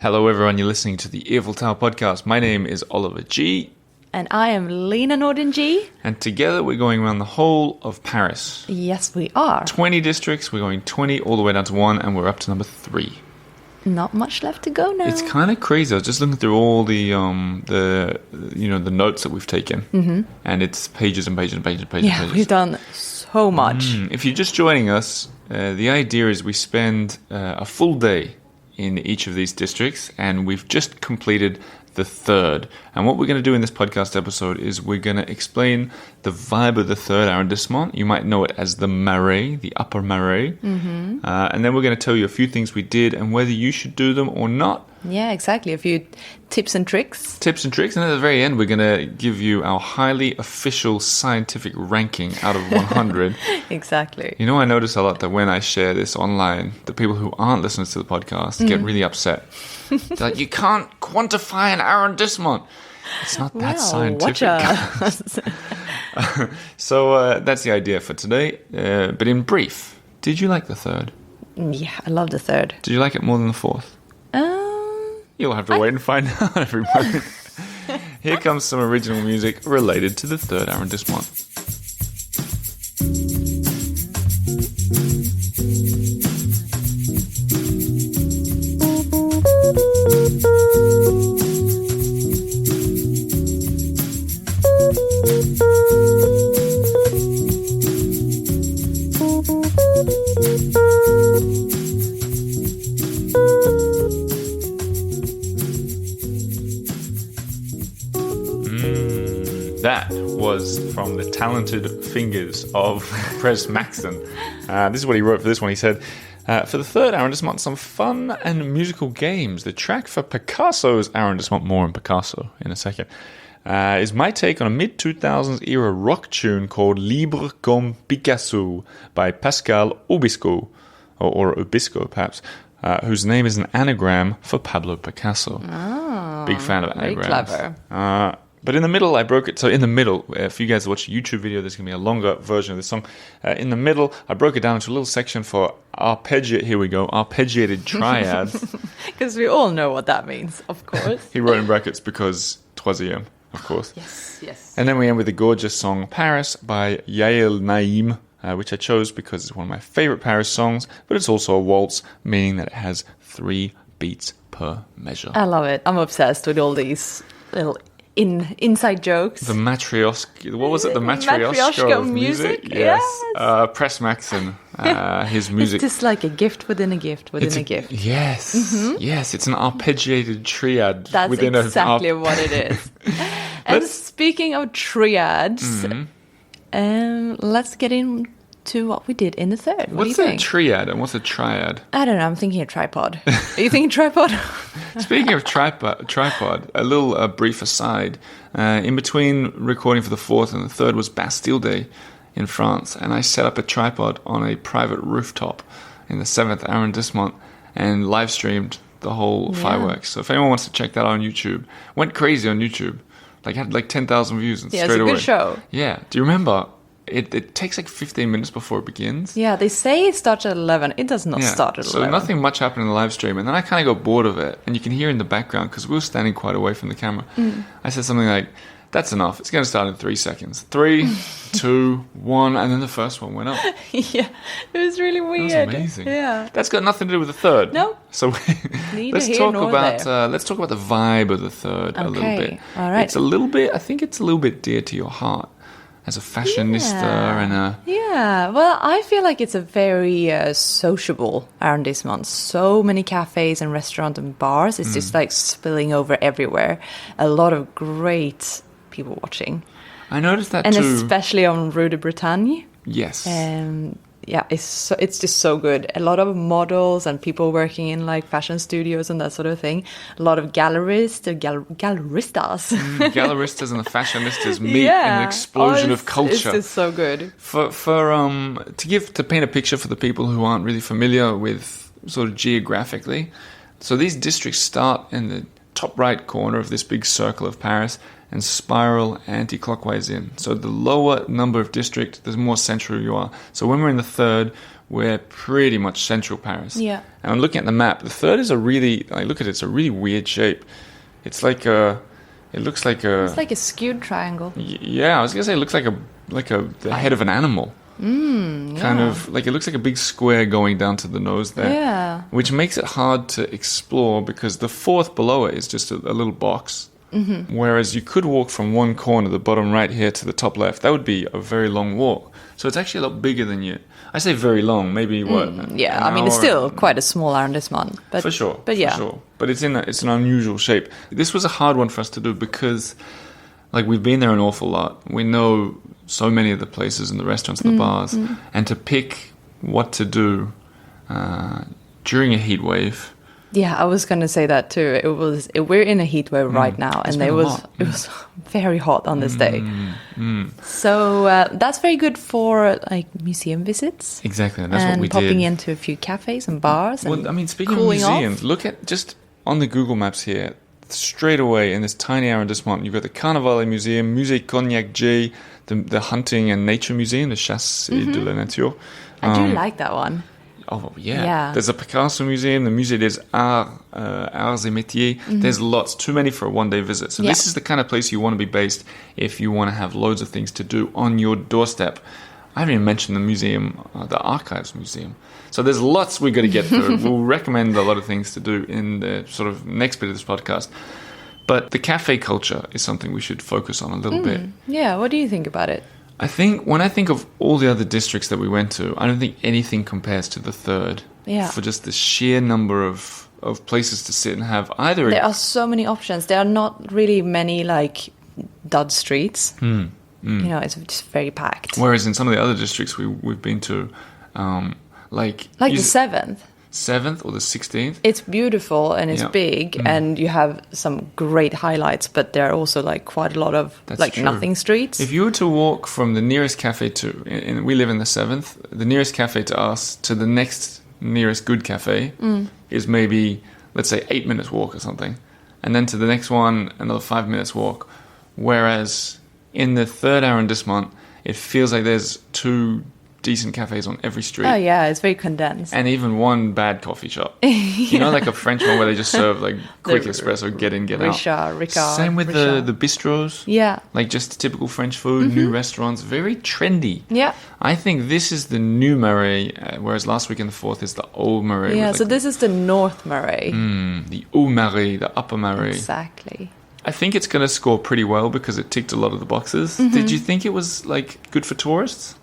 Hello everyone, you're listening to the Eiffel Tower podcast. My name is Oliver G. And I am Lena Norden G. And together we're going around the whole of Paris. Yes, we are. 20 districts, we're going 20 all the way down to 1, and we're up to number 3. Not much left to go now. It's kind of crazy. I was just looking through all the notes that we've taken. And it's pages and pages and pages and pages. Yeah, and pages. we've done so much. If you're just joining us, the idea is we spend a full day in each of these districts, and we've just completed the third. And what we're going to do in this podcast episode is we're going to explain the vibe of the third arrondissement. You might know it as the Marais, the upper Marais. And then we're going to tell you a few things we did and whether you should do them or not. Yeah, exactly. A few tips and tricks. Tips and tricks. And at the very end, we're going to give you our highly official scientific ranking out of 100. Exactly. You know, I notice a lot that when I share this online, the people who aren't listening to the podcast get really upset. They're like, you can't quantify an arrondissement. It's not that scientific. So that's the idea for today. But in brief, did you like the third? Yeah, I love the third. Did you like it more than the fourth? You'll have to wait and find out, everybody. Here comes some original music related to the third arrondissement. That was from the talented fingers of Pres Maxson. This is what he wrote for this one. He said, for the third arrondissement, some fun and musical games. The track for Picasso's arrondissement, more on Picasso in a second, is my take on a mid-2000s era rock tune called Libre comme Picasso by Pascal Obispo, or Obispo perhaps, whose name is an anagram for Pablo Picasso. Oh, big fan of anagrams. Very clever. But in the middle, I broke it. So in the middle, if you guys watch a YouTube video, there's going to be a longer version of this song. In the middle, I broke it down into a little section for arpeggiated triads. Because we all know what that means, of course. He wrote in brackets because troisième, of course. Yes. And then we end with the gorgeous song Paris by Yael Naïm, which I chose because it's one of my favorite Paris songs, but it's also a waltz, meaning that it has 3 beats per measure. I love it. I'm obsessed with all these little inside jokes. The matryoshka, what was it? The matryoshka of music? Yes. Pres Maxson, his music. It's just like a gift within a gift within a gift. Yes. Yes, it's an arpeggiated triad. That's within exactly what it is. And speaking of triads, let's get into what we did in the third. What do you think? What's a triad and what's a triad? I don't know. I'm thinking a tripod. Are you thinking tripod? Speaking of tripod, a little brief aside. In between recording for the fourth and the third was Bastille Day in France, and I set up a tripod on a private rooftop in the 7th arrondissement and live streamed the whole fireworks. So if anyone wants to check that out on YouTube, went crazy on YouTube. Had 10,000 views straight away. It's a good show. Yeah. Do you remember? It takes 15 minutes before it begins. Yeah, they say it starts at 11. It does not start at 11. So nothing much happened in the live stream. And then I kind of got bored of it. And you can hear in the background, because we were standing quite away from the camera. I said something like, that's enough. It's going to start in 3 seconds. 3, 2, 1. And then the first one went up. Yeah, it was really weird. That was amazing. Yeah. That's got nothing to do with the third. No. So let's talk about the vibe of the third a little bit. All right. I think it's a little bit dear to your heart. As a fashionista and a... Yeah, well, I feel like it's a very sociable arrondissement. So many cafes and restaurants and bars. It's just spilling over everywhere. A lot of great people watching. I noticed that and too. And especially on Rue de Bretagne. Yes. Yeah, it's just so good. A lot of models and people working in fashion studios and that sort of thing. A lot of galleristas. Galleristas and the fashionistas meet in an explosion of culture. It's just so good. To paint a picture for the people who aren't really familiar with sort of geographically. So these districts start in the top right corner of this big circle of Paris and spiral anti-clockwise in. So the lower number of district, the more central you are. So when we're in the third, we're pretty much central Paris. Yeah. And I'm looking at the map. The third is a really, I look at it, it's a really weird shape. It's like a, it looks like a... It's like a skewed triangle. Yeah, I was going to say it looks like the head of an animal. Kind of, like it looks like a big square going down to the nose there. Yeah. Which makes it hard to explore because the fourth below it is just a little box. Mm-hmm. Whereas you could walk from one corner, the bottom right here, to the top left. That would be a very long walk. So it's actually a lot bigger than you. I say very long, maybe what? Yeah, I mean, it's still quite a small arrondissement. But, for sure. But yeah. For sure. But it's an unusual shape. This was a hard one for us to do because, like, we've been there an awful lot. We know so many of the places and the restaurants and the bars. And to pick what to do during a heat wave... Yeah, I was going to say that too. We're in a heat wave right now, and it was very hot on this day. So that's very good for like museum visits. Exactly, and that's what we did. And popping into a few cafes and bars. Well, I mean, speaking of museums, look at just on the Google Maps here, straight away in this tiny arrondissement, you've got the Carnaval Museum, Musée Cognac J, the Hunting and Nature Museum, the Chasse et de la Nature. I do like that one. Oh, yeah. There's a Picasso Museum, the Musée des Arts et Métiers. There's lots, too many for a one-day visit. So this is the kind of place you want to be based if you want to have loads of things to do on your doorstep. I haven't even mentioned the museum, the Archives Museum. So there's lots we've got to get through. We'll recommend a lot of things to do in the sort of next bit of this podcast. But the cafe culture is something we should focus on a little bit. Yeah, what do you think about it? I think when I think of all the other districts that we went to, I don't think anything compares to the third. Yeah. For just the sheer number of places to sit and have either. There are so many options. There are not really many like dud streets. You know, it's just very packed. Whereas in some of the other districts we've been to, like the 7th or the 16th. It's beautiful and it's big and you have some great highlights, but there are also like quite a lot of true. Nothing streets. If you were to walk from the nearest cafe we live in the 7th, the nearest cafe to us to the next nearest good cafe is maybe, let's say, 8 minutes walk or something. And then to the next one, another 5 minutes walk. Whereas in the third arrondissement, it feels like there's 2 decent cafes on every street. Oh yeah, it's very condensed. And even one bad coffee shop. You know, like a French one where they just serve like quick espresso, get in, get out. Ricard. Same with the bistros. Yeah. Like just typical French food, new restaurants, very trendy. Yeah. I think this is the new Marais, whereas last week in the 4th is the old Marais. Yeah, so this is the North Marais. The Haut Marais, the Upper Marais. Exactly. I think it's going to score pretty well because it ticked a lot of the boxes. Did you think it was like good for tourists?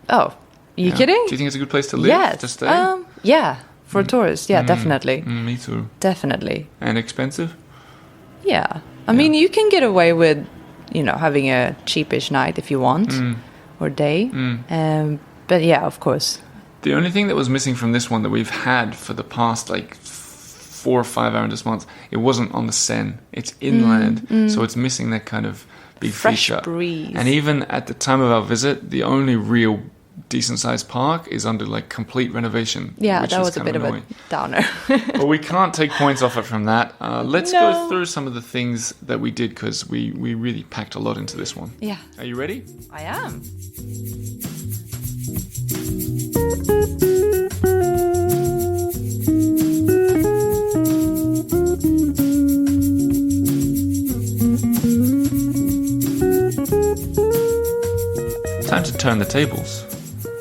Oh, you kidding? Do you think it's a good place to live? Yes. To stay? Yeah, for tourists. Yeah, definitely. Me too. Definitely. And expensive? Yeah. I mean, you can get away with, you know, having a cheapish night if you want, or day. But yeah, of course. The only thing that was missing from this one that we've had for the past, like, 4 or 5 arrondissements, it wasn't on the Seine. It's inland, so it's missing that kind of big fresh feature. breeze. And even at the time of our visit, the only real decent-sized park is under like complete renovation. Yeah, that was a bit annoying. of a downer. But we can't take points off it from that. Let's go through some of the things that we did because we really packed a lot into this one. Yeah. Are you ready? I am. Time to turn the tables.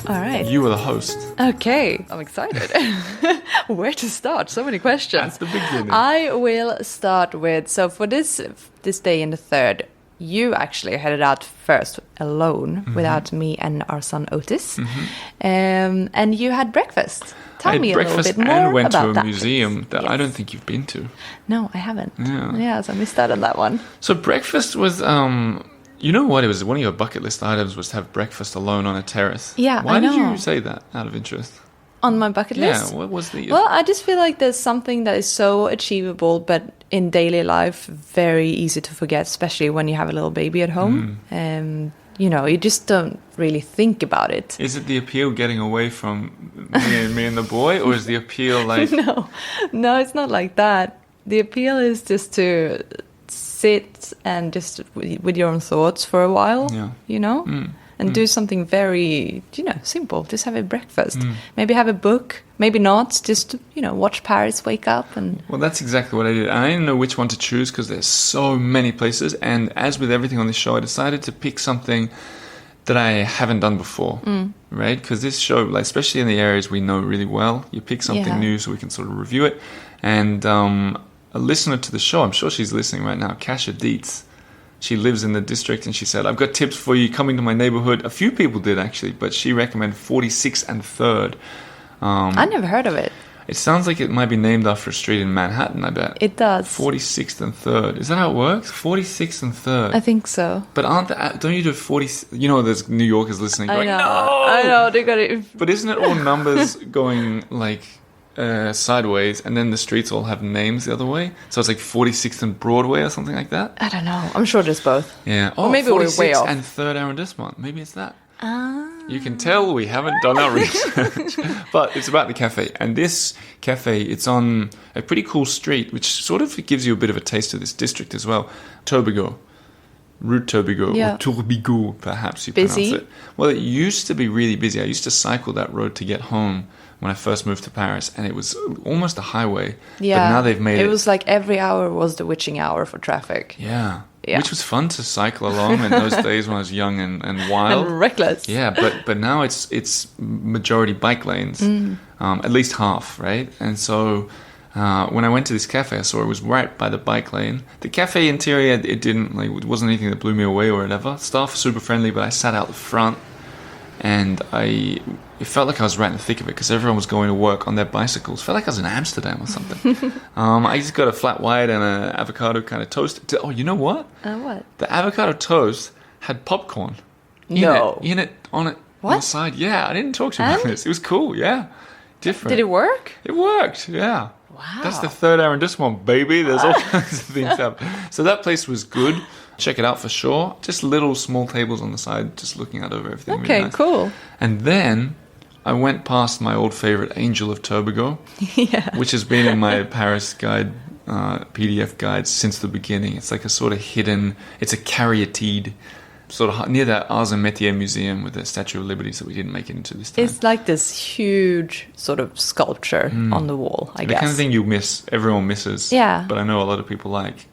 All right. You were the host. Okay, I'm excited. Where to start? So many questions. At the beginning. I will start with, so for this day in the 3rd, you actually headed out first alone without me and our son Otis. And you had breakfast. Tell me a little bit more about that. And went to a museum that I don't think you've been to. No, I haven't. Yeah. So I missed out on that one. So breakfast was... you know what? It was one of your bucket list items was to have breakfast alone on a terrace. Yeah, Why I know. did you say that out of interest? On my bucket list? Yeah, what was the... Well, I just feel like there's something that is so achievable, but in daily life, very easy to forget, especially when you have a little baby at home. You know, you just don't really think about it. Is it the appeal getting away from me and the boy, or is the appeal like... No, it's not like that. The appeal is just to sit and just with your own thoughts for a while, you know? and do something very, simple. Just have a breakfast. Maybe have a book. Maybe not. Just, watch Paris wake up. And Well, that's exactly what I did. I didn't know which one to choose because there's so many places. And as with everything on this show, I decided to pick something that I haven't done before, right? Because this show, like, especially in the areas we know really well, you pick something new so we can sort of review it. And a listener to the show, I'm sure she's listening right now, Kasia Dietz, she lives in the district, and she said, I've got tips for you coming to my neighborhood. A few people did, actually, but she recommended 46th and 3rd. I never heard of it. It sounds like it might be named after a street in Manhattan, I bet. It does. 46th and 3rd. Is that how it works? 46th and 3rd. I think so. But don't you do 40... there's New Yorkers listening going, I know. no! I know, they got it. But isn't it all numbers going, like, sideways, and then the streets all have names the other way? So it's like 46th and Broadway or something like that? I don't know. I'm sure there's both. Yeah. Or maybe we're way 46th off. and 3rd arrondissement. Maybe it's that. Ah. You can tell we haven't done our research. But it's about the cafe. And this cafe, it's on a pretty cool street, which sort of gives you a bit of a taste of this district as well. Turbigo. Rue Turbigo. Yeah. Or Turbigo, perhaps you Busy? pronounce it. Well, it used to be really busy. I used to cycle that road to get home when I first moved to Paris, and it was almost a highway. Yeah. But now they've made it... It was like every hour was the witching hour for traffic. Yeah. Yeah. Which was fun to cycle along in those days when I was young and wild. And reckless. Yeah, but now it's majority bike lanes, at least half, right? And so when I went to this cafe, I saw it was right by the bike lane. The cafe interior, it wasn't anything that blew me away or whatever. Staff super friendly, but I sat out the front, and it felt like I was right in the thick of it because everyone was going to work on their bicycles. Felt like I was in Amsterdam or something. I just got a flat white and an avocado kind of toast. Oh, you know what? What? The avocado toast had popcorn. No. On it on What? the side. Yeah, I didn't talk to you about And? this. It was cool, yeah. Different. Did it work? It worked, yeah. Wow. That's the 3rd arrondissement, baby. There's all kinds of things happening. So that place was good. Check it out for sure. Just little small tables on the side, just looking out over everything. Okay, really nice. cool. And then I went past my old favorite, Angel of Turbigo, which has been in my Paris guide, PDF guide since the beginning. It's like a sort of hidden, it's a caryatide, sort of near that Arts and Métiers Museum with the Statue of Liberty, so we didn't make it into this time. It's like this huge sort of sculpture on the wall, I the guess. kind of thing everyone misses. Yeah. But I know a lot of people like,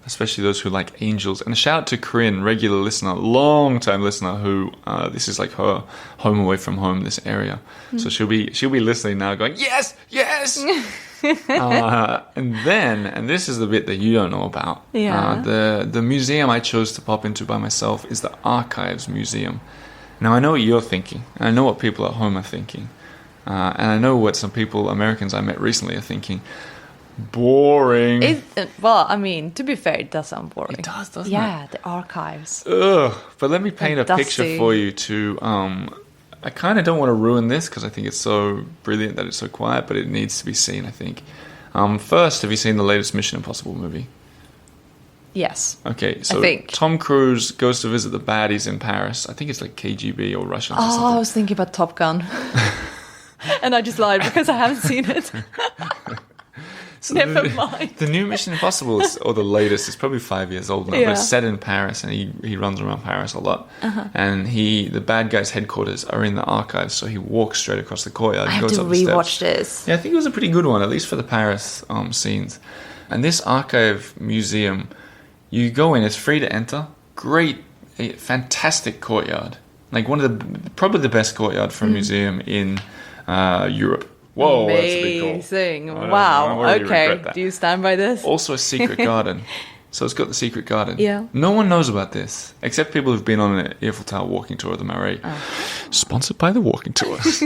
especially those who like angels. And a shout out to Corinne, regular listener, long-time listener, who this is like her home away from home, this area. So she'll be listening now going, yes, yes! And this is the bit that you don't know about. Yeah. The museum I chose to pop into by myself is the Archives Museum. Now, I know what you're thinking, and I know what people at home are thinking. And I know what some Americans I met recently are thinking. Boring. Well, I mean, to be fair, it does sound boring. It does, doesn't it? Yeah, the archives. Ugh. But let me paint a Dusty. picture for you to... I kind of don't want to ruin this because I think it's so brilliant that it's so quiet, but it needs to be seen, I think. First, have you seen the latest Mission Impossible movie? Yes. Okay, so I think. Tom Cruise goes to visit the baddies in Paris. I think it's like KGB or Russians or Oh, I something. was thinking about Top Gun. And I just lied because I haven't seen it. So Never mind. The new Mission Impossible, or the latest, is probably 5 years old now, Yeah. but it's set in Paris, and he runs around Paris a lot. And the bad guy's headquarters are in the archives, so he walks straight across the courtyard. I and have goes to up the steps. rewatch this. Yeah, I think it was a pretty good one, at least for the Paris scenes. And this archive museum, you go in, it's free to enter. Great, fantastic courtyard. Like probably the best courtyard for a museum in Europe. Whoa, that's a big call. Amazing. I don't know, I Wow. already Okay. regret that. Do you stand by this? Also a secret garden. So it's got the secret garden. Yeah. No one knows about this, except people who've been on an Eiffel Tower walking tour of the Marais. Sponsored by the walking tours.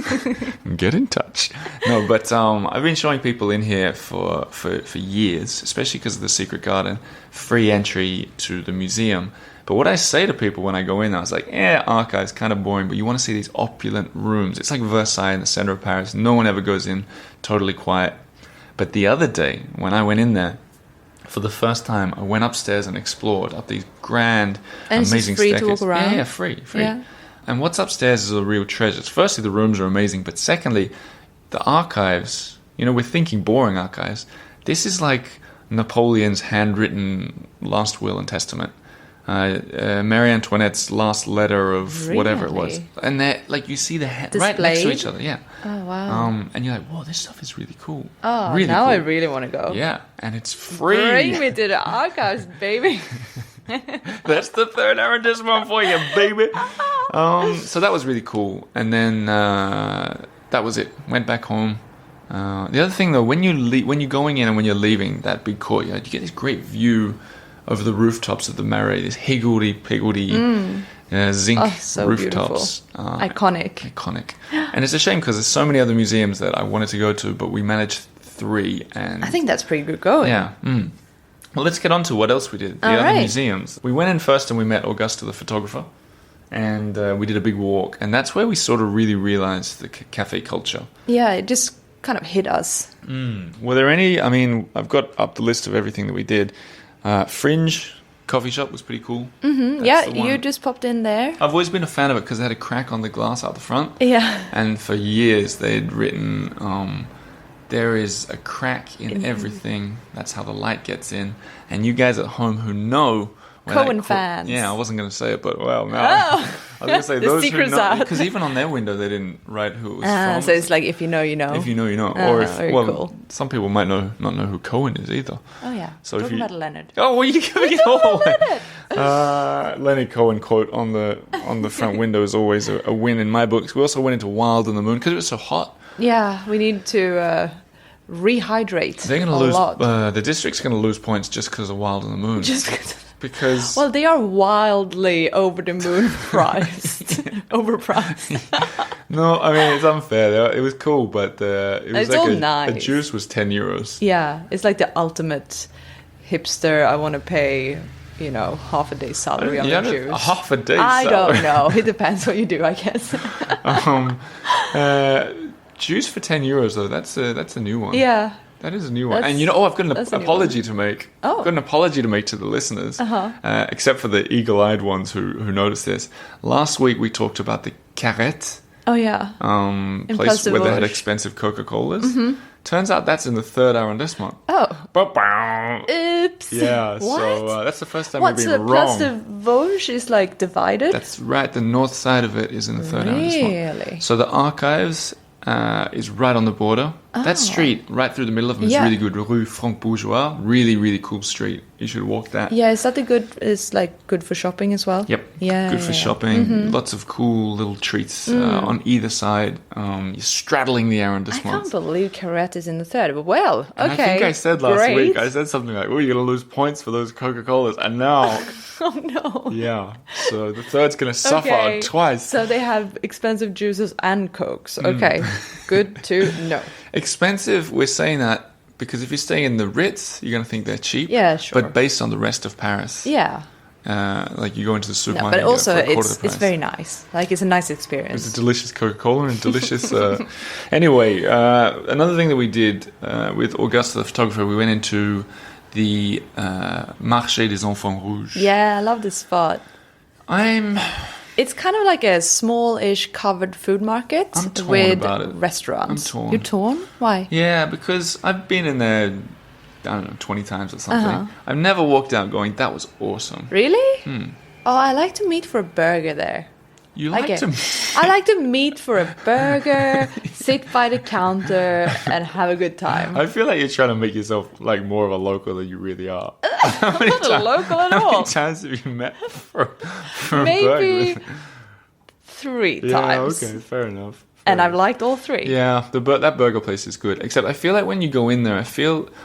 Get in touch. No, but I've been showing people in here for years, especially because of the secret garden, free entry to the museum. But what I say to people when I go in, I was like, archives, kind of boring, but you want to see these opulent rooms. It's like Versailles in the center of Paris. No one ever goes in, totally quiet. But the other day, when I went in there, for the first time, I went upstairs and explored up these grand, And it's amazing just free to staircases. walk around? Yeah, free. Yeah. And what's upstairs is a real treasure. Firstly, the rooms are amazing, but secondly, the archives, we're thinking boring archives. This is like Napoleon's handwritten last will and testament. Marie Antoinette's last letter of whatever it was. Really? And they're, like, you see the right next to each other. Yeah. Oh, wow. And you're like, whoa, this stuff is really cool. Oh, really now cool. I really want to go. Yeah, and it's free. Bring me to the archives, baby. That's the third arrondissement for you, baby. So that was really cool. And then that was it. Went back home. The other thing, though, when you're going in and when you're leaving that big courtyard, you get this great view over the rooftops of the Marais. This higgledy-piggledy zinc so rooftops. Iconic. And it's a shame because there's so many other museums that I wanted to go to, but we managed 3. And I think that's pretty good going. yeah. Well, let's get on to what else we did. The All other right. museums. We went in first and we met Augusta, the photographer. And we did a big walk. And that's where we sort of really realized the cafe culture. Yeah, it just kind of hit us. Were there any... I mean, I've got up the list of everything that we did. Fringe coffee shop was pretty cool. Mm-hmm. Yeah, you just popped in there. I've always been a fan of it because they had a crack on the glass out the front. Yeah. And for years they'd written... there is a crack in everything. That's how the light gets in. And you guys at home who know... Cohen fans. Yeah, I wasn't going to say it, but well, no. Oh. I was going to say The those who secret's know... out. Because even on their window, they didn't write who it was from. So it's like, if you know, you know. If you know, you know. Oh, Or if... very Well, cool. some people might not know who Cohen is either. Oh, yeah. So if Talking you- about Leonard. Oh, well, you're giving it all away. Leonard Cohen quote on the front window is always a win in my books. We also went into Wild on the Moon because it was so hot. Yeah, we need to rehydrate. They're going to a lose. lot. The district's going to lose points just because of Wild on the Moon. Just 'cause- because well, they are wildly over the moon priced, overpriced. no, I mean it's unfair. It was cool, but it was It's like all a nice. juice was €10. Yeah, it's like the ultimate hipster. I want to pay, half a day's salary on Yeah, the juice. half a day. I salary. don't know. It depends what you do, I guess. Juice for €10 though. That's a new one. Yeah. That is a new one. That's- And I've got that's an a new apology to make. Oh. I've got an apology to make to the listeners, except for the eagle-eyed ones who noticed this. Last week we talked about the Carrette Oh, yeah. place Place de where they had Vosges. expensive Coca-Colas. Turns out that's in the 3rd arrondissement. Oh. Ba-bow. Oops. Yeah, What? so that's the first time What's we've the been Place wrong. de Vosges is like divided? That's right. The north side of it is in the 3rd arrondissement. Really? So the archives is right on the border. That street, right through the middle of them, is Yeah. really good. Rue Franc-Bourgeois. Really, really cool street. You should walk that. Yeah, is that it's like good for shopping as well? Yep. Yeah. Good for yeah. shopping. Lots of cool little treats on either side. You're straddling the I arrondissement. can't believe Carrette is in the 3rd, but well, okay. And I think I said last great. week, I said something like, oh, you're going to lose points for those Coca-Colas. And now, Oh, no. yeah. So the 3rd's going to suffer Okay. twice. So they have expensive juices and Cokes. Okay, good to know. Expensive, we're saying that because if you're staying in the Ritz, you're going to think they're cheap. Yeah, sure. But based on the rest of Paris, Yeah. like you go into the No, supermarket, but also you get it for a quarter it's of the price. very nice. Like it's a nice It's experience. a delicious Coca-Cola and delicious... Anyway, another thing that we did with Augusta, the photographer, we went into the Marché des Enfants Rouges. Yeah, I love this spot. It's kind of like a small-ish covered food market I'm torn with about it. restaurants. I'm torn. You're torn? Why? Yeah, because I've been in there, I don't know, 20 times or something. Uh-huh. I've never walked out going, that was awesome. Really? Oh, I like to meet for a burger there. You like Okay. to... I like to meet for a burger, sit by the counter, and have a good time. I feel like you're trying to make yourself like more of a local than you really are. I'm not a local at How all. many times have you met for a Maybe burger? 3 Yeah, times. okay, fair enough. And I've liked all 3. Yeah, that burger place is good. Except I feel like when you go in there, I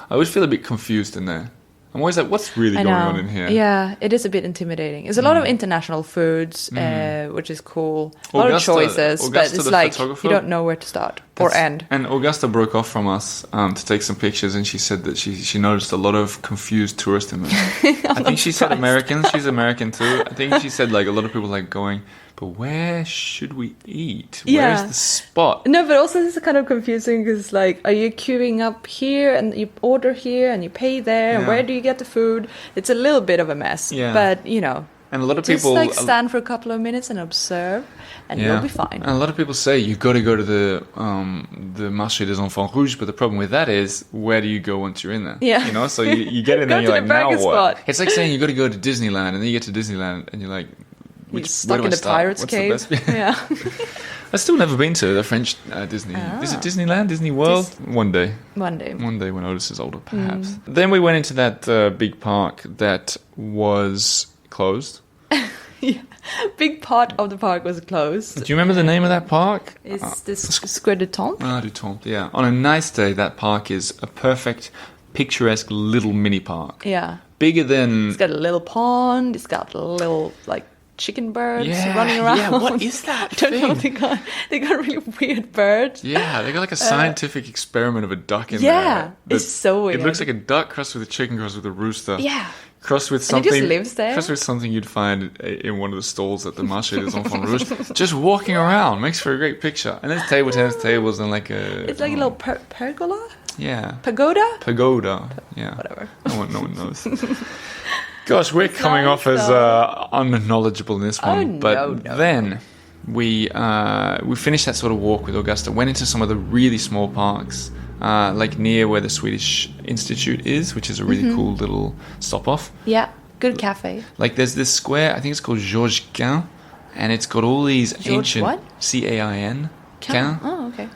always feel a bit confused in there. I'm always like, what's really I going know. on in here? Yeah, it is a bit intimidating. There's a lot of international foods, which is cool. A lot of choices, but Augusta, it's the like photographer, you don't know where to start or end. And Augusta broke off from us to take some pictures, and she said that she noticed a lot of confused tourist in there. I think she said surprised. Americans. She's American too. I think she said like a lot of people like going, but where should we eat? Yeah. Where's the spot? No, but also this is kind of confusing because, like, are you queuing up here and you order here and you pay there? And Yeah. where do you get the food? It's a little bit of a mess. Yeah. But, And a lot of Just people like stand for a couple of minutes and observe, and you'll be fine. And a lot of people say you've got to go to the Marché des Enfants Rouges, but the problem with that is, where do you go once you're in there? Yeah. You know, so you get in there and Go you're to like, the now burger what? spot. It's like saying you've got to go to Disneyland, and then you get to Disneyland and you're like, You're where stuck do in I the start? pirate's What's cave. the best? Yeah. I've still never been to the French Disney. Is it Disneyland, Disney World? One day. One day. One day when Otis is older, perhaps. Then we went into that big park that was closed. Yeah. Big part of the park was closed. Do you remember the name of that park? It's the Square du Temple. Du Temple, yeah. On a nice day, that park is a perfect, picturesque little mini park. Yeah. Bigger than... It's got a little pond. It's got little, like, chicken birds running around. Yeah, what is that I don't know. thing? They got really weird birds. Yeah, they got like a scientific experiment of a duck in Yeah, there. it's so weird. It looks like a duck crossed with a chicken crossed with a rooster. Yeah. Crossed with And something. it just lives there. Crossed with something you'd find in one of the stalls at the Marché des Enfants Rouges. Just walking around makes for a great picture. And there's table tennis tables and like a. It's like a little pergola. Yeah. Pagoda. Pagoda. Yeah. Whatever. No one knows. Gosh, we're coming off as unknowledgeable in this one. But then we finished that sort of walk with Augusta, went into some of the really small parks, like near where the Swedish Institute is, which is a really cool little stop-off. Yeah, good cafe. Like there's this square, I think it's called Georges Quin, and it's got all these ancient... what? C-A-I-N. Quin. Oh, okay.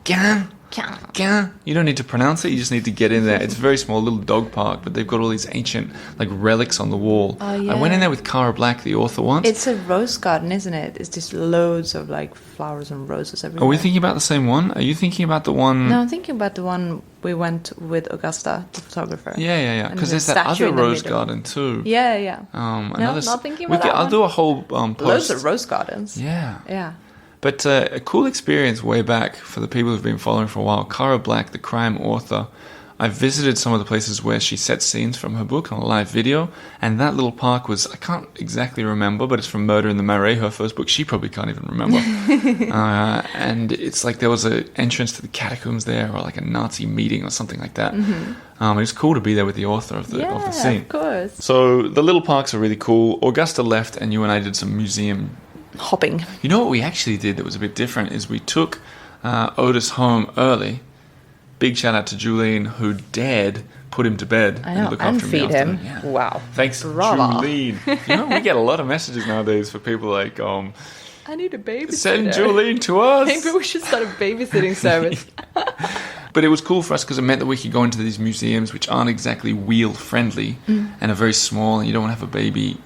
Quin. Quin. Quin. You don't need to pronounce it, you just need to get in there. It's a very small little dog park, but they've got all these ancient like relics on the wall. Oh, yeah. I went in there with Cara Black, the author, once. It's a rose garden, isn't it? It's just loads of like flowers and roses everywhere. Are we thinking about the same one? Are you thinking about the one... No, I'm thinking about the one we went with Augusta, the photographer. Yeah. And Because the there's that statue other in the rose middle. garden too. Yeah. Not thinking about that I'll one. do a whole post. Loads of rose gardens. Yeah. Yeah. But a cool experience way back for the people who've been following for a while. Cara Black, the crime author, I visited some of the places where she set scenes from her book on a live video, and that little park was, I can't exactly remember, but it's from Murder in the Marais, her first book. She probably can't even remember. And it's like there was an entrance to the catacombs there, or like a Nazi meeting or something like that. It was cool to be there with the author of the scene. Of course. So the little parks are really cool. Augusta left, and you and I did some museum Hopping. You know what we actually did that was a bit different is we took Otis home early. Big shout out to Julene, who dared put him to bed I know, and look and after him. feed him. Yeah. Wow. Thanks, Bravo. Julene. You know, we get a lot of messages nowadays for people like, I need a babysitter. send Julene to us. Maybe we should start a babysitting service. But it was cool for us because it meant that we could go into these museums which aren't exactly wheel friendly and are very small, and you don't want to have a baby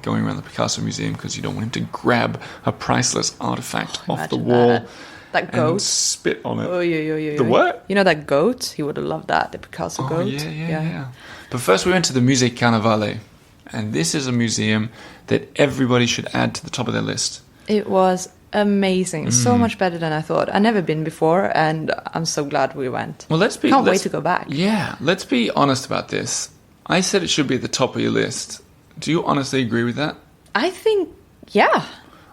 going around the Picasso Museum because you don't want him to grab a priceless artifact off the Imagine wall that goat. and spit on it. Oh, yeah. The what? You know that goat? He would have loved that, the Picasso goat. Yeah. But first we went to the Musée Carnavalet, and this is a museum that everybody should add to the top of their list. It was amazing. So much better than I thought. I've never been before, and I'm so glad we went. Well, Can't wait to go back. Yeah, let's be honest about this. I said it should be at the top of your list. Do you honestly agree with that? I think, yeah,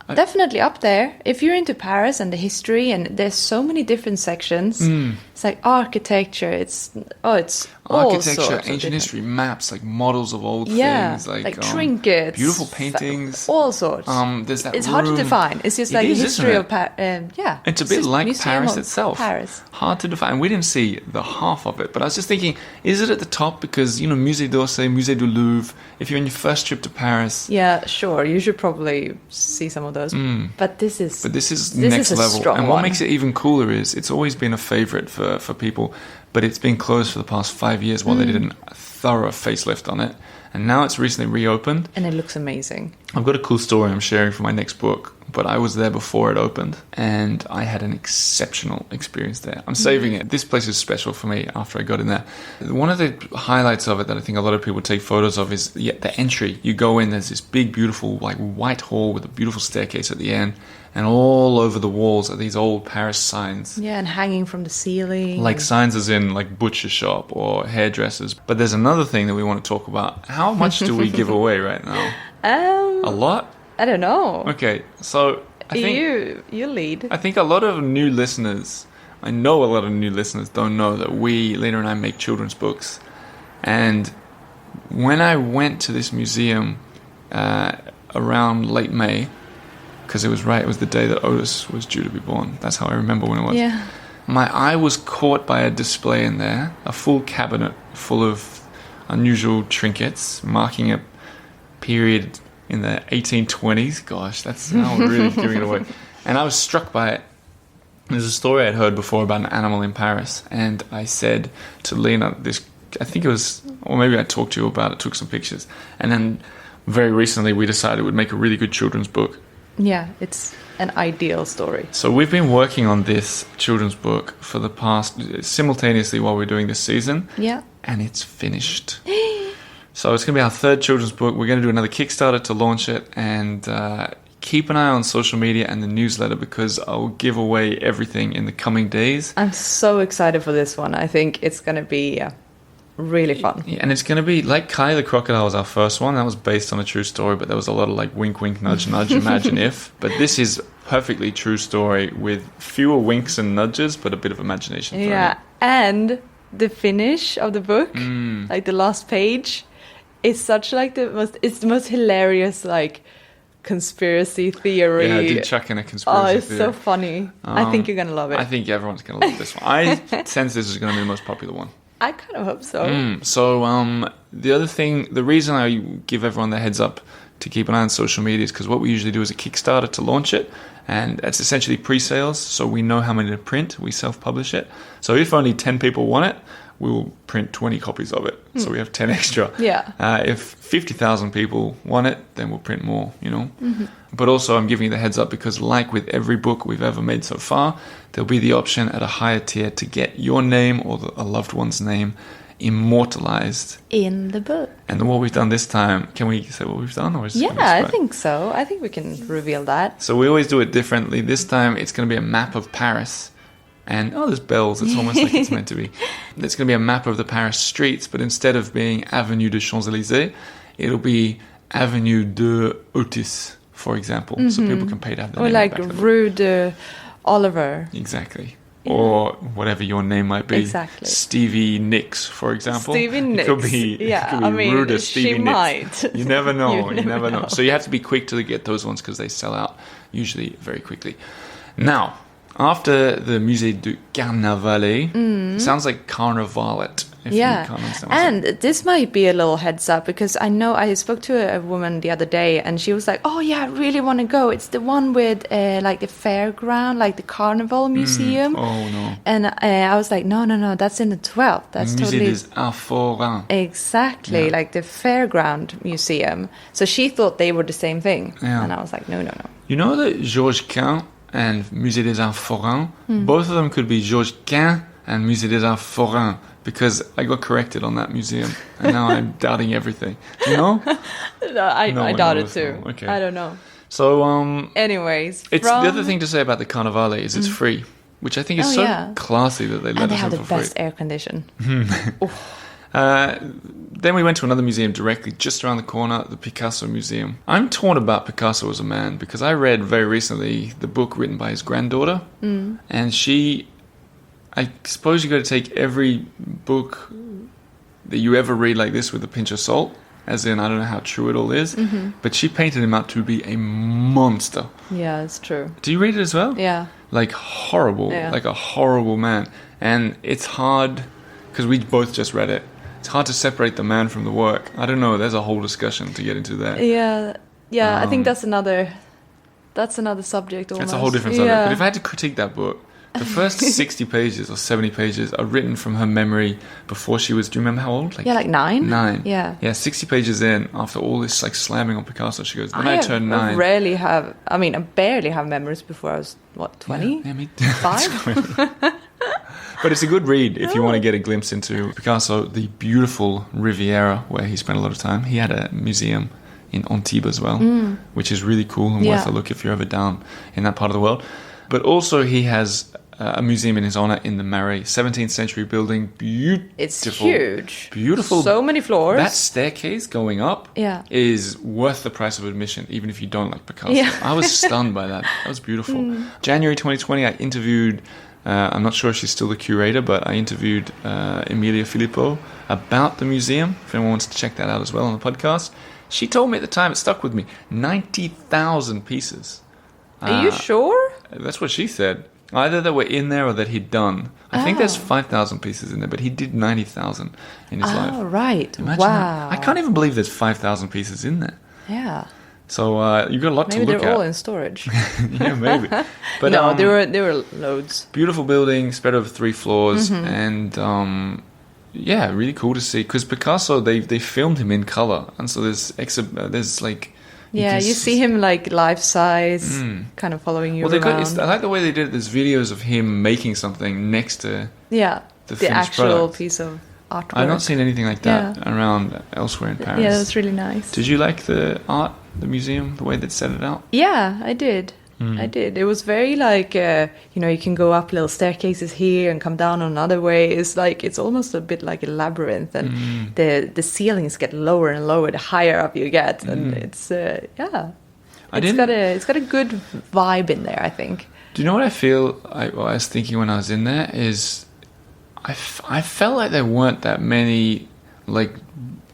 definitely up there. If you're into Paris and the history, and there's so many different sections. It's like architecture. It's all Architecture, sorts of ancient different- history, maps, like models of old Yeah, things, like trinkets, beautiful paintings, all sorts. There's that. It's hard to room. define. It's just It like is, the history isn't of it? yeah. It's a bit just like Museum Paris of itself. Paris. Hard to define. We didn't see the half of it, but I was just thinking, is it at the top because, you know, Musée d'Orsay, Musée du Louvre, if you're on your first trip to Paris. Yeah, sure. You should probably see some of those. But this is Next a level. strong And what one. makes it even cooler is it's always been a favorite for people, but it's been closed for the past 5 years while they did a thorough facelift on it. And now it's recently reopened. And it looks amazing. I've got a cool story I'm sharing for my next book, but I was there before it opened, and I had an exceptional experience there. I'm saving it. This place is special for me after I got in there. One of the highlights of it that I think a lot of people take photos of is the entry. You go in, there's this big, beautiful, like white hall with a beautiful staircase at the end, and all over the walls are these old Paris signs. Yeah, and hanging from the ceiling. Like signs as in like butcher shop or hairdressers. But there's another thing that we want to talk about. How much do we give away right now? A lot? I don't know. Okay, so I think you lead. I think a lot of new listeners, I know a lot of new listeners don't know that we, Lena and I, make children's books. And when I went to this museum, around late May, because it was the day that Otis was due to be born. That's how I remember when it was. Yeah. My eye was caught by a display in there, a full cabinet full of unusual trinkets marking a period in the 1820s. Gosh, that's now really giving it away. And I was struck by it. There's a story I'd heard before about an animal in Paris, and I said to Lena, I think it was, or maybe I talked to you about it, took some pictures, and then very recently we decided we'd make a really good children's book. Yeah, it's an ideal story. So we've been working on this children's book for the past, simultaneously while we're doing this season. Yeah. And it's finished. So it's going to be our third children's book. We're going to do another Kickstarter to launch it, and keep an eye on social media and the newsletter, because I'll give away everything in the coming days. I'm so excited for this one. I think it's going to be really fun. Yeah, and it's going to be like Kai the Crocodile was our first one. That was based on a true story, but there was a lot of like wink, wink, nudge, nudge, imagine if. But this is perfectly true story with fewer winks and nudges, but a bit of imagination. Yeah, and the finish of the book, like the last page, is such like it's the most hilarious like conspiracy theory. Yeah, I did chuck in a conspiracy theory. Oh, it's so funny. I think you're going to love it. I think everyone's going to love this one. I sense this is going to be the most popular one. I kind of hope so. So the other thing, the reason I give everyone the heads up to keep an eye on social media is because what we usually do is a Kickstarter to launch it, and it's essentially pre-sales, so we know how many to print. We self-publish it. So if only 10 people want it, we will print 20 copies of it. So we have 10 extra. Yeah. If 50,000 people want it, then we'll print more, But also I'm giving you the heads up because like with every book we've ever made so far, there'll be the option at a higher tier to get your name or a loved one's name immortalized in the book. And what we've done this time, can we say what we've done? Or is I think so. I think we can reveal that. So we always do it differently. This time it's going to be a map of Paris. And, there's bells. It's almost like it's meant to be. It's going to be a map of the Paris streets, but instead of being Avenue de Champs-Élysées, it'll be Avenue de Otis, for example. So people can pay to have the name. Or like Rue de Oliver. Exactly. Yeah. Or whatever your name might be. Exactly. Stevie Nicks, for example. Stevie Nicks. It could be, Rue de Stevie Nicks. Might. You never know. You never know. So you have to be quick to get those ones because they sell out usually very quickly. Now, after the Musée du Carnavalet, sounds like Carnavalet. If you can't understand and this might be a little heads up because I know I spoke to a woman the other day and she was like, oh yeah, I really want to go. It's the one with like the fairground, like the Carnival Museum. Oh no. And I was like, no, that's in the 12th. That's Musée totally... des Arts Forains. Exactly, like the fairground museum. So she thought they were the same thing. Yeah. And I was like, no. You know that Georges Quint and Musée des Arts Forains, both of them could be Georges Quint and Musée des Arts Forains, because I got corrected on that museum and now I'm doubting everything. You know? No, I doubt it too. Okay. I don't know. So, anyways, the other thing to say about the Carnavalet is it's free, which I think is classy that they let us in for free. And they have the best air condition. Then we went to another museum directly just around the corner, the Picasso Museum. I'm torn about Picasso as a man because I read very recently the book written by his granddaughter, and I suppose you got to take every book that you ever read like this with a pinch of salt, as in I don't know how true it all is, but she painted him out to be a monster. Yeah, it's true. Do you read it as well? Yeah. Like horrible, like a horrible man. And it's hard, because we both just read it, it's hard to separate the man from the work. I don't know, there's a whole discussion to get into that. Yeah, I think that's another subject almost. It's a whole different subject. But if I had to critique that book, the first 60 pages or 70 pages are written from her memory before she was, do you remember how old? Like 9? 9. Yeah. Yeah, 60 pages in, after all this like slamming on Picasso, she goes, when I turned 9. I barely have memories before I was, 20? Yeah, me too. 5? But it's a good read if you want to get a glimpse into Picasso, the beautiful Riviera where he spent a lot of time. He had a museum in Antibes as well, which is really cool and worth a look if you're ever down in that part of the world. But also he has a museum in his honor in the Marais, 17th century building, beautiful. It's huge. Beautiful. So many floors. That staircase going up is worth the price of admission, even if you don't like Picasso. Yeah. I was stunned by that. That was beautiful. January 2020, I interviewed I'm not sure if she's still the curator, but I interviewed Emilia Filippo about the museum. If anyone wants to check that out as well on the podcast. She told me at the time, it stuck with me, 90,000 pieces. Are you sure? That's what she said. Either that were in there or that he'd done. I think there's 5,000 pieces in there, but he did 90,000 in his life. Oh, right. Imagine Wow. that. I can't even believe there's 5,000 pieces in there. Yeah. So you've got a lot Maybe to look at. they're all in storage. Yeah, maybe. But no, there were loads. Beautiful building, spread over 3 floors, and yeah, really cool to see. Because Picasso, they filmed him in color, and so there's like. Yeah, you see him like life size, kind of following you around. I like the way they did it. There's videos of him making something next to the actual product. piece of artwork. I've not seen anything like that around elsewhere in Paris. Yeah, that's really nice. Did you like the art, the museum, the way they set it out? Yeah, I did. I did. It was very like, you can go up little staircases here and come down another way. It's like, it's almost a bit like a labyrinth, and the ceilings get lower and lower the higher up you get, and it's it's got a good vibe in there, I think. Do you know what I feel? I was thinking when I was in there is, I felt like there weren't that many like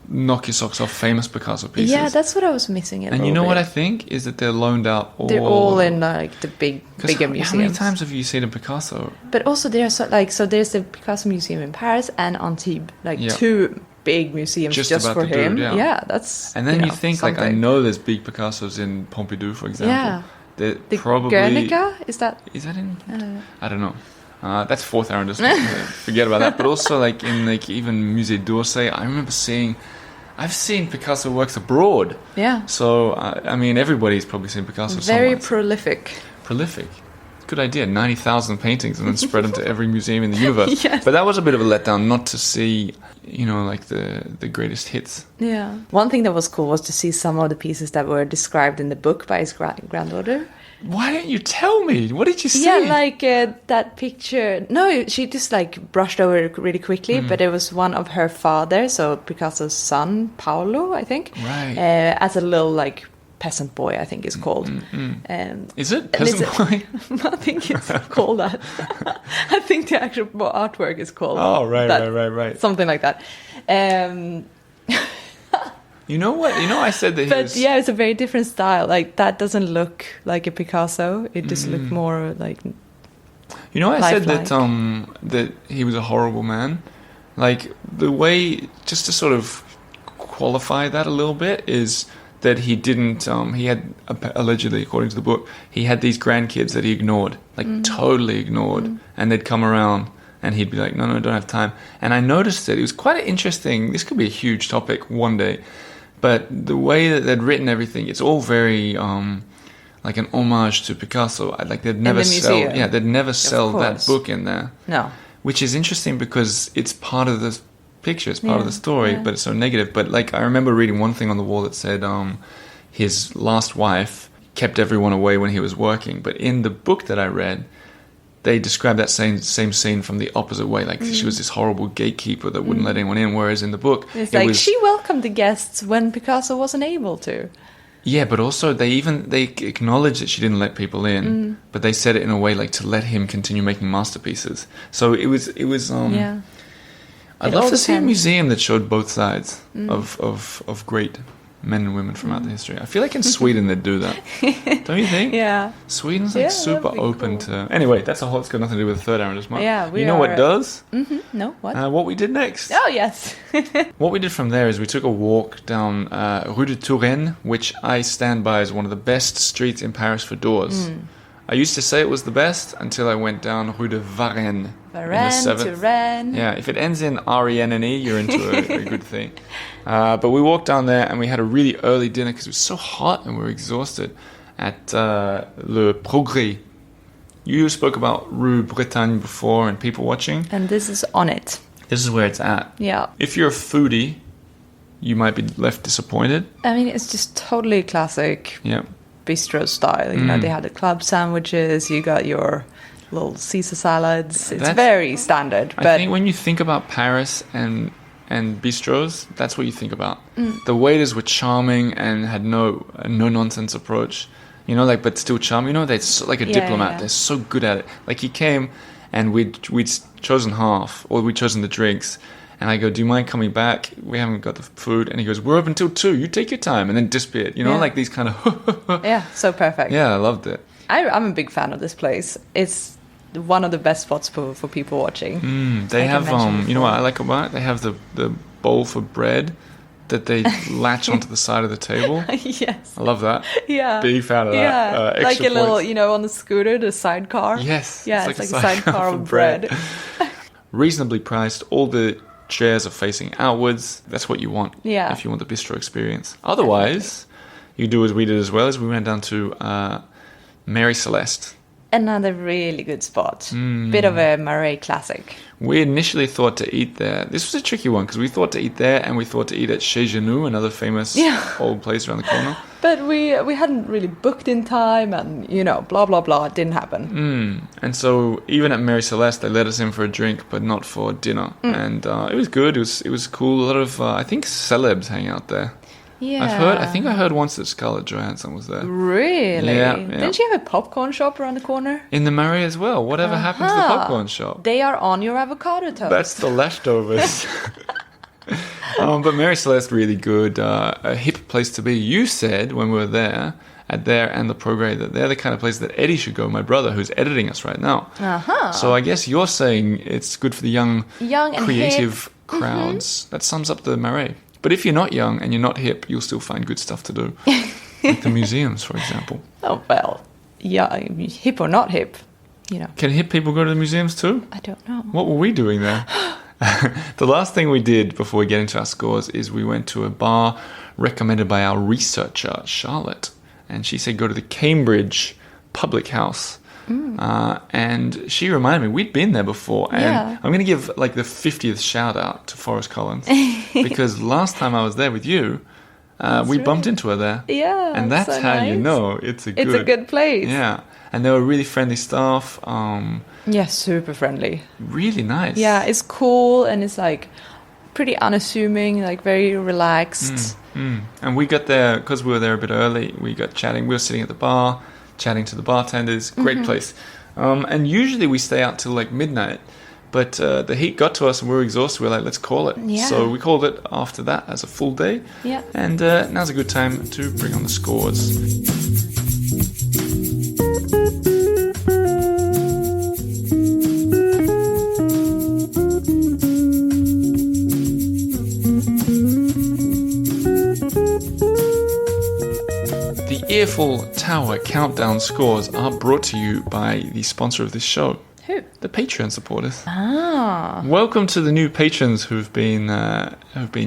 knock your socks off famous Picasso pieces. Yeah, that's what I was missing. And you know what I think is that they're loaned out. They're all in like the bigger museums. How many times have you seen a Picasso? But also there's there's the Picasso Museum in Paris and Antibes, like 2 big museums just for him. Dude, that's. And then you think something. Like I know there's big Picassos in Pompidou, for example. Yeah. The probably Guernica is that in? I don't know. That's 4th arrondissement. Forget about that. But also like in like even Musée d'Orsay, I remember I've seen Picasso works abroad. Yeah. So, I mean, everybody's probably seen Picasso Very somewhere. prolific. Good idea. 90,000 paintings and then spread them to every museum in the universe. Yes. But that was a bit of a letdown not to see, like the greatest hits. Yeah. One thing that was cool was to see some of the pieces that were described in the book by his granddaughter. Why didn't you tell me? What did you see? Yeah, like that picture. No, she just like brushed over it really quickly, but it was one of her father, so Picasso's son, Paolo, I think. Right. As a little like peasant boy, I think it's called. Is it peasant boy? I think it's called that. I think the actual artwork is called. Oh, right. Something like that. You know what? I said that But yeah, it's a very different style. Like, that doesn't look like a Picasso. It just looked more like I said that that he was a horrible man. Like, the way, just to sort of qualify that a little bit, is that he didn't, he had, allegedly, according to the book, he had these grandkids that he ignored. Like, totally ignored. And they'd come around, and he'd be like, no, don't have time. And I noticed that it was quite interesting. This could be a huge topic one day. But the way that they'd written everything, it's all very like an homage to Picasso. Like they'd never sell that book in there. No. Which is interesting because it's part of the picture, it's part of the story, but it's so negative. But like I remember reading one thing on the wall that said his last wife kept everyone away when he was working. But in the book that I read, they described that same scene from the opposite way. Like she was this horrible gatekeeper that wouldn't let anyone in. Whereas in the book, she welcomed the guests when Picasso wasn't able to. Yeah, but also they acknowledged that she didn't let people in, but they said it in a way like to let him continue making masterpieces. So it was. I'd love to see a museum that showed both sides of great men and women from out the history. I feel like in Sweden they'd do that. Don't you think? Yeah. Sweden's like super open to... Anyway, that's a whole... It's got nothing to do with the third arrondissement. Yeah, you know what does? No, what? What we did next. Oh, yes. What we did from there is we took a walk down Rue de Touraine, which I stand by as one of the best streets in Paris for doors. I used to say it was the best until I went down Rue de Varennes. Touraine. Yeah, if it ends in R-E-N-N-E, you're into a good thing. But we walked down there and we had a really early dinner because it was so hot and we were exhausted at Le Progrès. You spoke about Rue Bretagne before and people watching. And this is on it. This is where it's at. Yeah. If you're a foodie, you might be left disappointed. I mean, it's just totally classic bistro style. You know, they had the club sandwiches, you got your little Caesar salads. It's very standard. But I think when you think about Paris and bistros, that's what you think about. The waiters were charming and had no nonsense approach. You know, like, but still charming. You know, they're like a diplomat. Yeah. They're so good at it. Like, he came and we'd chosen half, or we'd chosen the drinks. And I go, do you mind coming back? We haven't got the food. And he goes, we're open till 2. You take your time. And then disappeared. You know, like these kind of... Yeah, so perfect. Yeah, I loved it. I'm a big fan of this place. It's one of the best spots for people watching. They have, you know what I like about it? They have the bowl for bread that they latch onto the side of the table. Yes. I love that. Yeah. Big fan of that. Yeah. Like a points. little, you know, on the scooter, the sidecar. Yes. Yeah, it's like a sidecar of bread. Reasonably priced. All the chairs are facing outwards. That's what you want. Yeah. If you want the bistro experience. Otherwise, you do as we did as well. As we went down to Marais Celeste. Another really good spot. Bit of a Marais classic. We initially thought to eat there. This was a tricky one because we thought to eat there and we thought to eat at Chez Genou, another famous old place around the corner. But we hadn't really booked in time and, you know, blah, blah, blah. It didn't happen. And so even at Marais Celeste, they let us in for a drink, but not for dinner. And it was good. It was cool. A lot of, I think, celebs hang out there. Yeah. I think I heard once that Scarlett Johansson was there. Really? Yeah. Didn't she have a popcorn shop around the corner? In the Marais as well. Whatever happened to the popcorn shop? They are on your avocado toast. That's the leftovers. But Marais Celeste, really good. A hip place to be. You said when we were there, at there and the Prograde, that they're the kind of place that Eddie should go, my brother, who's editing us right now. So I guess you're saying it's good for the young and creative hip. crowds. That sums up the Marais. But if you're not young and you're not hip, you'll still find good stuff to do. Like the museums, for example. Oh, well, yeah, hip or not hip, you know. Can hip people go to the museums too? I don't know. What were we doing there? The last thing we did before we get into our scores is we went to a bar recommended by our researcher, Charlotte. And she said go to the Cambridge Public House. And she reminded me, we'd been there before. And I'm going to give like the 50th shout out to Forrest Collins. Because last time I was there with you, we bumped into her there. Yeah. And that's so how nice. you know it's a good place. Yeah. And they were really friendly staff. Yeah, super friendly. Really nice. Yeah, it's cool and it's like pretty unassuming, like very relaxed. And we got there, because we were there a bit early, we got chatting. We were sitting at the bar, chatting to the bartenders. Great place. And usually we stay out till like midnight. But the heat got to us and we were exhausted. We were like, let's call it. Yeah. So we called it after that as a full day. Yeah. And now's a good time to bring on the scores. The Eiffel Tower countdown scores are brought to you by the sponsor of this show. Who? The Patreon supporters. Ah. Welcome to the new patrons who've been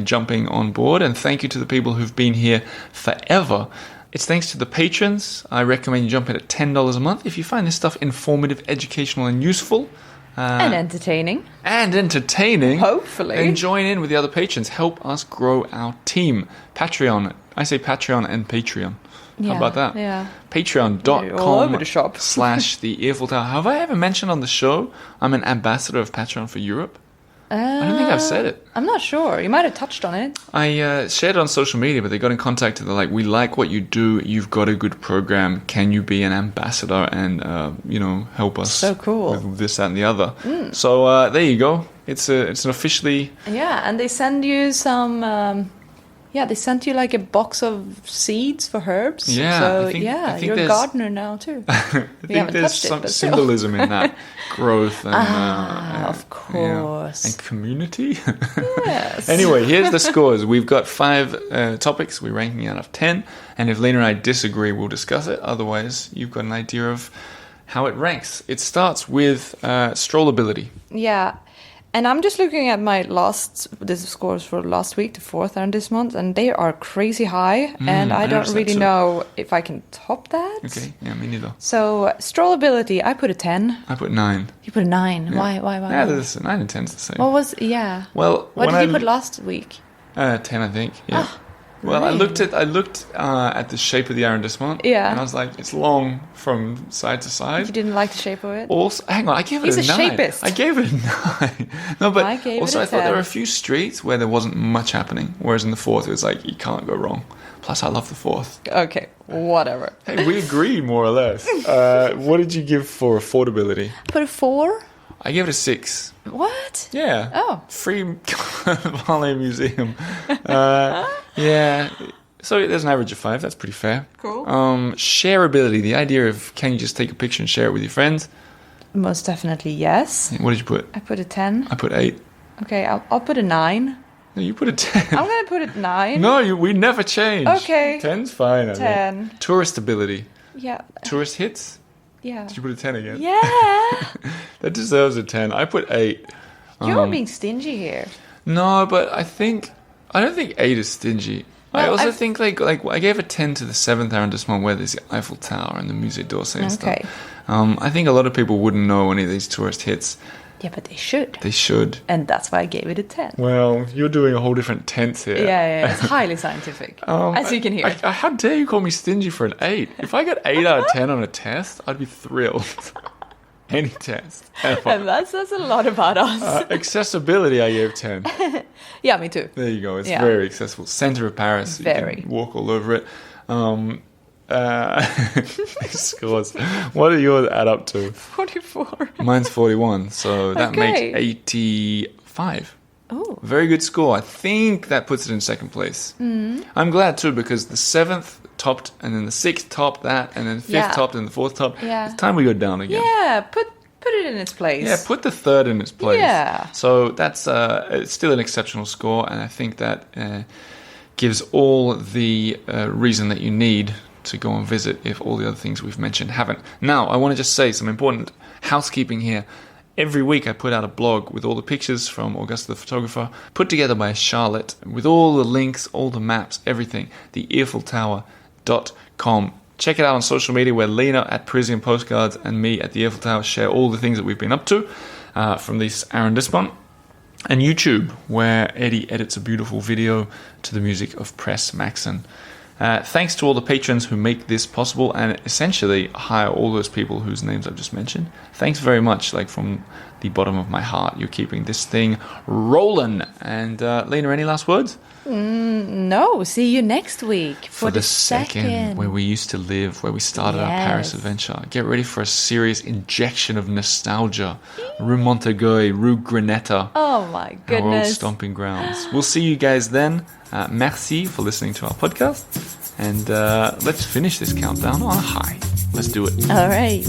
jumping on board, and thank you to the people who've been here forever. It's thanks to the patrons. I recommend you jump in at $10 a month if you find this stuff informative, educational, and useful. And entertaining. Hopefully. And join in with the other patrons. Help us grow our team. Patreon. I say Patreon and Patreon. How about that? Yeah. All over the shop. Patreon.com/the Eiffel Tower. Have I ever mentioned on the show I'm an ambassador of Patreon for Europe? I don't think I've said it. I'm not sure. You might have touched on it. I shared it on social media, but they got in contact and they're like, we like what you do. You've got a good program. Can you be an ambassador and, help us So cool. with this, that, and the other? So there you go. It's an officially... Yeah, and they send you some... they sent you like a box of seeds for herbs. Yeah. So, I think you're a there's- gardener now, too. I think there's some symbolism in that. Growth and... of course. And community. Yes. Anyway, here's the scores. We've got 5 topics. We're ranking out of 10. And if Lena and I disagree, we'll discuss it. Otherwise, you've got an idea of how it ranks. It starts with strollability. Yeah. And I'm just looking at my the scores for last week, the 4th arrondissement, and they are crazy high. And I don't really know if I can top that. Okay, yeah, me neither. So, strollability, I put a 10. I put 9. You put a 9. Yeah. Why? Yeah, there's 9 and 10's the same. What was, yeah. Well, What did you put last week? 10, I think. Yeah. Well, really? I looked at the shape of the arrondissement. Yeah. And I was like, it's long from side to side. You didn't like the shape of it? Also, hang on, I gave it He's a a 9. shapist. I gave it a 9. No, but I gave also it a I thought there 10. were a few streets where there wasn't much happening, whereas in the 4th it was like, you can't go wrong. Plus, I love the 4th. Okay, whatever. Hey, we agree more or less. What did you give for affordability? I put a 4. I gave it a 6. What? Yeah. Oh. Free Marais Museum. Yeah. So there's an average of 5. That's pretty fair. Cool. Shareability. The idea of can you just take a picture and share it with your friends? Most definitely yes. What did you put? I put a 10. I put 8. Okay, I'll put a 9. No, you put a 10. I'm gonna put it 9. No, we never change. Okay. 10's fine. I 10. think. Tourist ability. Yeah. Tourist hits? Yeah. Did you put a 10 again? Yeah. That deserves a 10. I put 8. You're being stingy here. No, but I don't think 8 is stingy. I Well, also I've- think like I gave a 10 to the 7th arrondissement where there's the Eiffel Tower and the Musée d'Orsay and Okay. stuff. I think a lot of people wouldn't know any of these tourist hits. Yeah, but they should. They should. And that's why I gave it a 10. Well, you're doing a whole different tense here. Yeah, it's highly scientific, as you can hear. How dare you call me stingy for an 8? If I got 8 out of 10 on a test, I'd be thrilled. Any test. Ever. And that says a lot about us. Accessibility, I gave 10. Yeah, me too. There you go. It's Yeah. very accessible. Center of Paris. Very. You can walk all over it. Scores. What do yours add up to? 44. Mine's 41, so that Okay. makes 85. Oh. Very good score. I think that puts it in second place. I'm glad too because the 7th topped, and then the 6th topped that, and then 5th Yeah. topped, and the 4th topped. Yeah. It's time we go down again. Yeah, put it in its place. Yeah, put the 3rd in its place. Yeah. So that's it's still an exceptional score, and I think that gives all the reason that you need to go and visit if all the other things we've mentioned haven't. Now, I want to just say some important housekeeping here. Every week I put out a blog with all the pictures from Augusta the photographer, put together by Charlotte, with all the links, all the maps, everything. The EiffelTower.com. Check it out on social media where Lena at Parisian Postcards and me at the Eiffel Tower share all the things that we've been up to from this arrondissement. And YouTube, where Eddie edits a beautiful video to the music of Press Maxon. Thanks to all the patrons who make this possible and essentially hire all those people whose names I've just mentioned. Thanks very much, like from the bottom of my heart. You're keeping this thing rolling. And Lena, any last words? No, see you next week For the second, where we used to live, where we started our Paris Yes. adventure. Get ready for a serious injection of nostalgia. Rue Montagueil, Rue Greneta. Oh my Our old goodness. stomping grounds. We'll see you guys then. Merci for listening to our podcast. And let's finish this countdown on a high. Let's do it. All right.